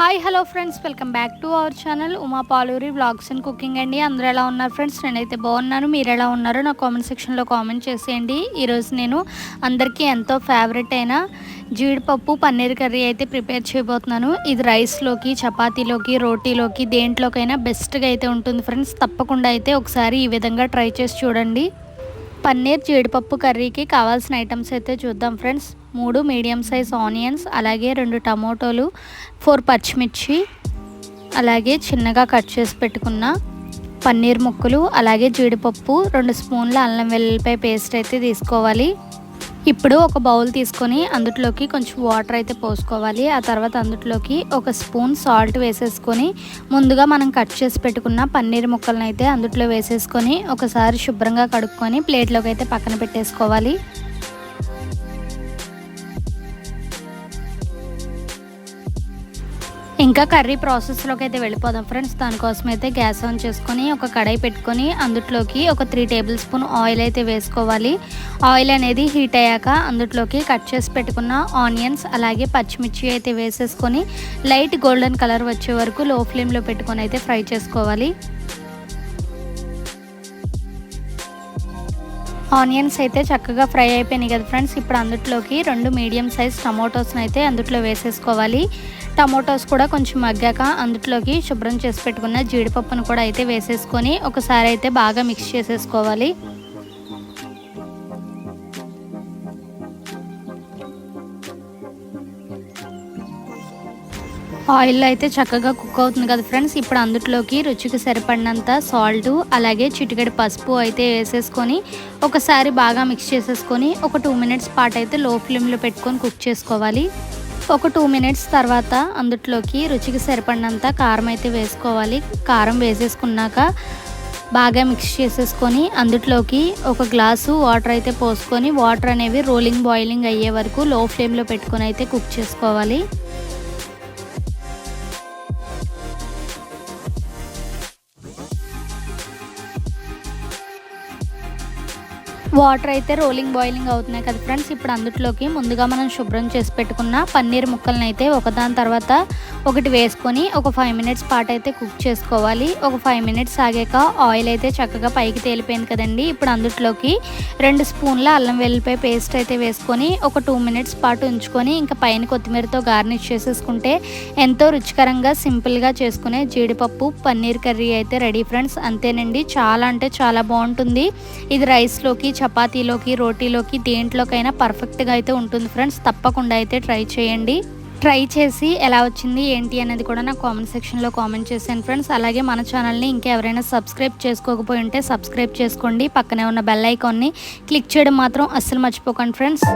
Hi hello friends, welcome back to our channel Uma Paluri vlogs and cooking అండి. అందరూ ఎలా ఉన్నారు ఫ్రెండ్స్? నేనైతే బాగున్నాను. మీరు ఎలా ఉన్నారో నా కామెంట్ సెక్షన్లో కామెంట్ చేసేయండి. ఈరోజు నేను అందరికీ ఎంతో ఫేవరెట్ అయిన జీడిపప్పు పన్నీర్ కర్రీ అయితే ప్రిపేర్ చేయబోతున్నాను. ఇది రైస్లోకి, చపాతీలోకి, రోటీలోకి దేంట్లోకైనా బెస్ట్గా అయితే ఉంటుంది ఫ్రెండ్స్. తప్పకుండా అయితే ఒకసారి ఈ విధంగా ట్రై చేసి చూడండి. పన్నీర్ జీడిపప్పు కర్రీకి కావాల్సిన ఐటమ్స్ అయితే చూద్దాం ఫ్రెండ్స్. 3 మీడియం సైజ్ ఆనియన్స్, అలాగే 2 టమోటోలు, 4 పచ్చిమిర్చి, అలాగే చిన్నగా కట్ చేసి పెట్టుకున్న పన్నీర్ ముక్కలు, అలాగే జీడిపప్పు, 2 స్పూన్ల అల్లం వెల్లుల్లిపాయ పేస్ట్ అయితే తీసుకోవాలి. ఇప్పుడు ఒక బౌల్ తీసుకొని అందులోకి కొంచెం వాటర్ అయితే పోసుకోవాలి. ఆ తర్వాత అందులోకి 1 స్పూన్ సాల్ట్ వేసేసుకొని ముందుగా మనం కట్ చేసి పెట్టుకున్న పన్నీర్ ముక్కలను అయితే అందులో వేసేసుకొని ఒకసారి శుభ్రంగా కడుక్కొని ప్లేట్లోకి అయితే పక్కన పెట్టేసుకోవాలి. ఇంకా కర్రీ ప్రాసెస్లోకి అయితే వెళ్ళిపోదాం ఫ్రెండ్స్. దానికోసం అయితే గ్యాస్ ఆన్ చేసుకొని ఒక కడాయి పెట్టుకొని అందులోకి ఒక 3 టేబుల్ స్పూన్ ఆయిల్ అయితే వేసుకోవాలి. ఆయిల్ అనేది హీట్ అయ్యాక అందులోకి కట్ చేసి పెట్టుకున్న ఆనియన్స్, అలాగే పచ్చిమిర్చి అయితే వేసేసుకొని లైట్ గోల్డెన్ కలర్ వచ్చే వరకు లో ఫ్లేమ్లో పెట్టుకొని అయితే ఫ్రై చేసుకోవాలి. ఆనియన్స్ అయితే చక్కగా ఫ్రై అయిపోయినాయి కదా ఫ్రెండ్స్. ఇప్పుడు అందులోకి 2 మీడియం సైజ్ టమోటోస్ని అయితే అందులో వేసేసుకోవాలి. టమోటోస్ కూడా కొంచెం మగ్గాక అందులోకి శుభ్రం చేసి పెట్టుకున్న జీడిపప్పును కూడా అయితే వేసేసుకొని ఒకసారి అయితే బాగా మిక్స్ చేసేసుకోవాలి. ఆయిల్లో అయితే చక్కగా కుక్ అవుతుంది కదా ఫ్రెండ్స్. ఇప్పుడు అందులోకి రుచికి సరిపడినంత సాల్ట్, అలాగే చిటికెడు పసుపు అయితే వేసేసుకొని ఒకసారి బాగా మిక్స్ చేసేసుకొని ఒక 2 మినిట్స్ పాటు అయితే లో ఫ్లేమ్లో పెట్టుకొని కుక్ చేసుకోవాలి. ఒక 2 మినిట్స్ తర్వాత అందులోకి రుచికి సరిపడినంత కారం అయితే వేసుకోవాలి. కారం వేసేసుకున్నాక బాగా మిక్స్ చేసేసుకొని అందులోకి 1 గ్లాసు వాటర్ అయితే పోసుకొని వాటర్ అనేవి బాయిలింగ్ అయ్యే వరకు లో ఫ్లేమ్లో పెట్టుకొని అయితే కుక్ చేసుకోవాలి. వాటర్ అయితే బాయిలింగ్ అవుతున్నాయి కదా ఫ్రెండ్స్. ఇప్పుడు అందులోకి ముందుగా మనం శుభ్రం చేసి పెట్టుకున్న పన్నీర్ ముక్కలను అయితే ఒకదాని తర్వాత ఒకటి వేసుకొని ఒక 5 మినిట్స్ పాటు అయితే కుక్ చేసుకోవాలి. ఒక 5 మినిట్స్ ఆగాక ఆయిల్ అయితే చక్కగా పైకి తేలిపోయింది కదండి. ఇప్పుడు అందులోకి 2 స్పూన్ల అల్లం వెల్లుల్లిపాయ పేస్ట్ అయితే వేసుకొని ఒక 2 మినిట్స్ పాటు ఉంచుకొని ఇంకా పైన కొత్తిమీరతో గార్నిష్ చేసేసుకుంటే ఎంతో రుచికరంగా సింపుల్గా చేసుకునే జీడిపప్పు పన్నీర్ కర్రీ అయితే రెడీ ఫ్రెండ్స్. అంతేనండి, చాలా అంటే చాలా బాగుంటుంది. ఇది రైస్లోకి, చపాతీలోకి, రోటీలోకి దేంట్లోకైనా పర్ఫెక్ట్గా అయితే ఉంటుంది ఫ్రెండ్స్. తప్పకుండా అయితే ట్రై చేయండి. ట్రై చేసి ఎలా వచ్చింది ఏంటి అనేది కూడా నాకు కామెంట్ సెక్షన్లో కామెంట్ చేశాను ఫ్రెండ్స్. అలాగే మన ఛానల్ని ఇంకెవరైనా సబ్స్క్రైబ్ చేసుకోకపోయి ఉంటే సబ్స్క్రైబ్ చేసుకోండి. పక్కనే ఉన్న బెల్ ఐకాన్ని క్లిక్ చేయడం మాత్రం అస్సలు మర్చిపోకండి ఫ్రెండ్స్.